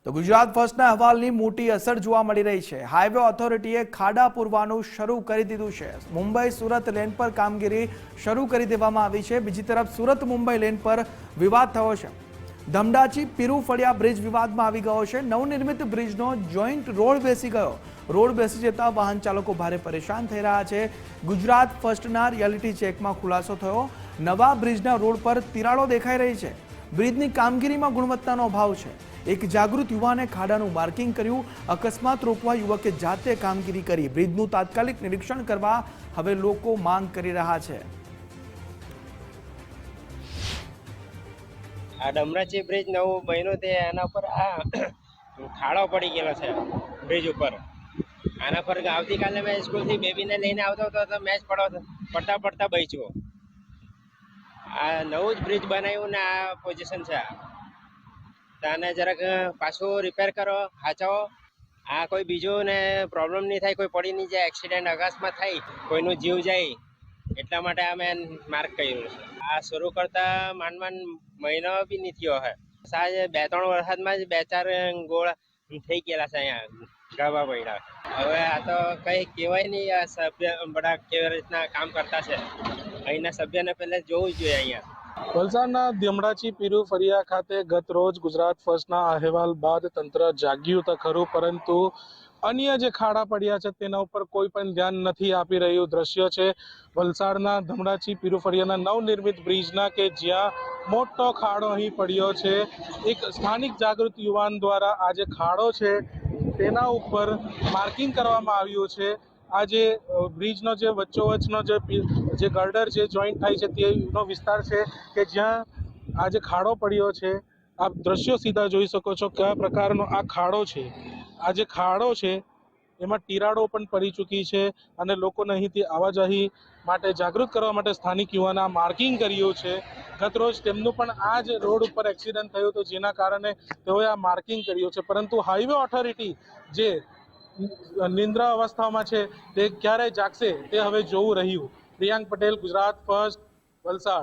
તો ગુજરાત ફર્સ્ટના અહેવાલની મોટી અસર જોવા મળી રહી છે। હાઈવે ઓથોરિટીએ ખાડા પૂરવાનું શરૂ કરી દીધું છે। મુંબઈ સુરત લેન પર કામગીરી શરૂ કરી દેવામાં આવી છે। બીજી તરફ સુરત મુંબઈ લેન પર વિવાદ થયો છે। ધમડાચી પીરુફળિયા બ્રિજ વિવાદમાં આવી ગયો છે। નવનિર્મિત બ્રિજનો જોઈન્ટ રોડ બેસી ગયો। રોડ બેસી જતા વાહન ચાલકો ભારે પરેશાન થઈ રહ્યા છે। ગુજરાત ફર્સ્ટના રિયાલિટી ચેકમાં ખુલાસો થયો। નવા બ્રિજના રોડ પર તિરાડો દેખાઈ રહી છે। બ્રિજની કામગીરીમાં ગુણવત્તાનો અભાવ છે। એક જાગૃત યુવાને ખાડાનું માર્કિંગ કર્યું। અકસ્માત રોકવા યુવકે જાતે કામગીરી કરી। બ્રિજનું તાત્કાલિક નિરીક્ષણ કરવા હવે લોકો માંગ કરી રહ્યા છે। આ ડમરાચી બ્રિજ નવું બન્યું તે એના પર આ ખાડો પડી ગયેલો છે બ્રિજ ઉપર। આના પર આવતીકાલે મેં સ્કૂલથી બેબીને લઈને આવતો હતો તો મેચ પડતા પડતા બચ્યો। આ નવું જ બ્રિજ બનાવ્યું ને આ પોઝિશન છે। આને જરાક પાછું રિપેર કરો, હાચવો। આ કોઈ બીજું ને પ્રોબ્લેમ નહીં થાય, કોઈ પડી નહીં જાય, એક્સિડન્ટ અકસ્માત થાય, કોઈનું જીવ જાય, એટલા માટે અમે માર્ક કર્યું છે। આ શરૂ કરતા માંડ મહિનો બી નહીં થયો હે। સાંજે 2-3 વરસાદમાં જ 2-4 ગોળ થઈ ગયેલા છે અહીંયા ગાભા પડ્યા। હવે આ તો કંઈ કહેવાય નહીં। આ સભ્ય બધા કેવી રીતના કામ કરતા છે, અહીંના સભ્યને પહેલા જોવું જોઈએ। અહીંયા વલસાડના ધમડાચી પીરુફળિયા ખાતે ગત રોજ ગુજરાત ફર્સ્ટના અહેવાલ બાદ તંત્ર જાગ્યું તો ખરું, પરંતુ અન્ય જે ખાડા પડ્યા છે તેના ઉપર કોઈ પણ ધ્યાન નથી આપી રહ્યું। દ્રશ્ય છે વલસાડના ધમડાચી પીરુફળિયાના નવનિર્મિત બ્રિજના, કે જ્યાં મોટો ખાડો અહીં પડ્યો છે। એક સ્થાનિક જાગૃત યુવાન દ્વારા આ જે ખાડો છે તેના ઉપર માર્કિંગ કરવામાં આવ્યું છે। આ જે બ્રિજનો જે વચ્ચોવચ્ચનો જે ગર્ડર છે, જોઈન્ટ થાય છે, તેનો વિસ્તાર છે કે જ્યાં આ જે ખાડો પડ્યો છે। આપ દ્રશ્યો સીધા જોઈ શકો છો કયા પ્રકારનો આ ખાડો છે। આ જે ખાડો છે એમાં તિરાડો પણ પડી ચૂકી છે અને લોકોને અહીંથી આવાજાહી માટે જાગૃત કરવા માટે સ્થાનિક યુવાને આ માર્કિંગ કર્યું છે। ગત રોજ તેમનું પણ આ જ રોડ ઉપર એક્સિડન્ટ થયું હતું, જેના કારણે તેઓએ આ માર્કિંગ કર્યું છે। પરંતુ હાઈવે ઓથોરિટી જે નિંદ્રા અવસ્થામાં છે તે ક્યારે જાગશે તે હવે જોવું રહ્યું। પ્રિયાંક પટેલ, ગુજરાત ફર્સ્ટ, વલસાડ।